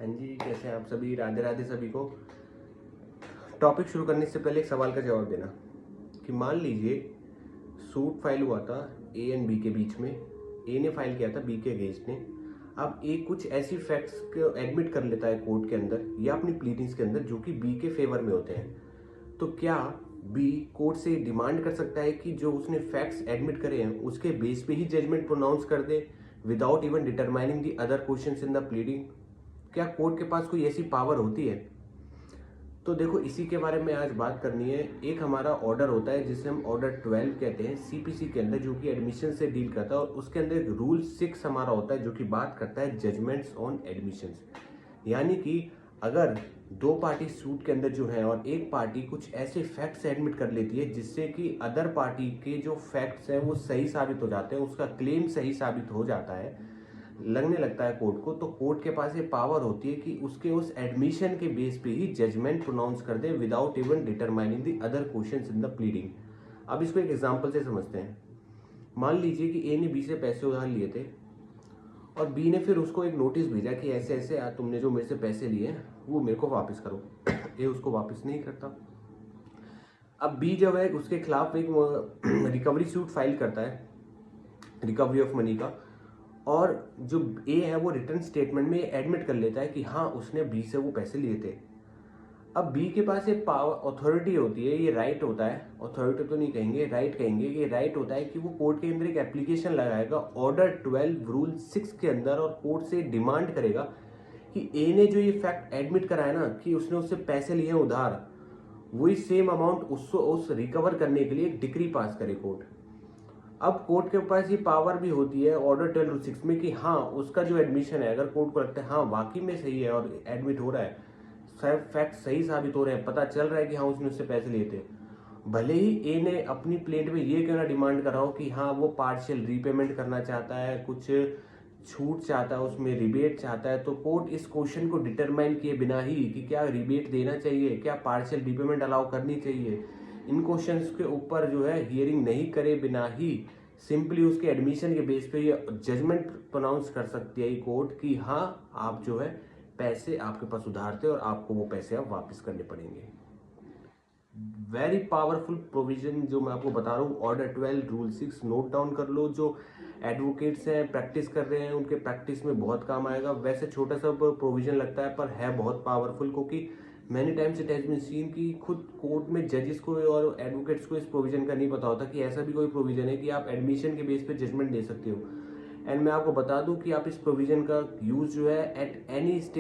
हाँ जी, कैसे हैं आप सभी? राधे राधे सभी को। टॉपिक शुरू करने से पहले एक सवाल का जवाब देना कि मान लीजिए सूट फाइल हुआ था ए एंड बी के बीच में। ए ने फाइल किया था बी के अगेंस्ट ने। अब ए कुछ ऐसी फैक्ट्स को एडमिट कर लेता है कोर्ट के अंदर या अपनी प्लीडिंग्स के अंदर जो कि बी के फेवर में होते हैं। तो क्या बी कोर्ट से डिमांड कर सकता है कि जो उसने फैक्ट्स एडमिट करे हैं उसके बेस पे ही जजमेंट प्रोनाउंस कर दे without even determining the other questions in the pleading? क्या कोर्ट के पास कोई ऐसी पावर होती है? तो देखो, इसी के बारे में आज बात करनी है। एक हमारा ऑर्डर होता है जिसे हम ऑर्डर 12 कहते हैं सीपीसी के अंदर, जो कि एडमिशन से डील करता है, और उसके अंदर एक रूल 6 हमारा होता है जो कि बात करता है जजमेंट्स ऑन एडमिशंस। यानी कि अगर दो पार्टी सूट के अंदर जो है और एक पार्टी कुछ ऐसे फैक्ट्स एडमिट कर लेती है जिससे कि अदर पार्टी के जो फैक्ट्स हैं वो सही साबित हो जाते हैं, उसका क्लेम सही साबित हो जाता है, लगने लगता है कोर्ट को, तो कोर्ट के पास ये पावर होती है कि उसके उस एडमिशन के बेस पे ही जजमेंट प्रोनाउंस कर दे without even determining the other questions in the pleading. अब इसको एक एग्जांपल से समझते हैं। मान लीजिए कि ए ने बी से पैसे उधार लिए थे और बी ने फिर उसको एक नोटिस भेजा कि ऐसे ऐसे तुमने जो मेरे से पैसे लिए वो मेरे को वापस करो। ए उसको वापस नहीं करता। अब बी जब है उसके खिलाफ एक रिकवरी सूट फाइल करता है, रिकवरी ऑफ मनी का, और जो ए है वो रिटर्न स्टेटमेंट में एडमिट कर लेता है कि हाँ उसने बी से वो पैसे लिए थे। अब बी के पास एक पावर अथॉरिटी होती है, ये राइट होता है, अथॉरिटी तो नहीं कहेंगे, राइट कहेंगे, ये राइट होता है कि वो कोर्ट के अंदर एक एप्लीकेशन लगाएगा ऑर्डर 12 रूल 6 के अंदर और कोर्ट से डिमांड करेगा कि ए ने जो ये फैक्ट एडमिट कराया ना कि उसने उससे पैसे लिए उधार, वही सेम अमाउंट उसको उस रिकवर करने के लिए एक डिक्री पास करे कोर्ट। अब कोर्ट के पास ये पावर भी होती है ऑर्डर 12/6 में कि हाँ उसका जो एडमिशन है, अगर कोर्ट को लगता है हाँ वाकई में सही है और एडमिट हो रहा है, फैक्ट सही साबित हो रहे हैं, पता चल रहा है कि हाँ उसने उससे पैसे लिए थे, भले ही ए ने अपनी प्लेट में ये क्यों ना डिमांड करा हो कि हाँ वो पार्शियल रीपेमेंट करना चाहता है, कुछ छूट चाहता है, उसमें रिबेट चाहता है, तो कोर्ट इस क्वेश्चन को डिटरमाइन किए बिना ही कि क्या रिबेट देना चाहिए, क्या पार्शियल रीपेमेंट अलाउ करनी चाहिए, इन क्वेश्चंस के ऊपर जो है हियरिंग नहीं करे बिना ही सिंपली उसके एडमिशन के बेस पे ये जजमेंट प्रोनाउंस कर सकती है कोर्ट कि हाँ आप जो है पैसे आपके पास उधार थे और आपको वो पैसे अब वापस करने पड़ेंगे। वेरी पावरफुल प्रोविजन जो मैं आपको बता रहा हूँ, ऑर्डर 12 रूल 6 नोट डाउन कर लो। जो एडवोकेट्स हैं प्रैक्टिस कर रहे हैं उनके प्रैक्टिस में बहुत काम आएगा। वैसे छोटा सा प्रोविजन लगता है पर है बहुत पावरफुल, क्योंकि many times it has been seen कि खुद कोर्ट में जजेस को और एडवोकेट्स को इस प्रोविजन का नहीं पता होता कि ऐसा भी कोई प्रोविजन है कि आप एडमिशन के बेस पे जजमेंट दे सकते हो। एंड मैं आपको बता दूं कि आप इस प्रोविजन का यूज जो है एट एनी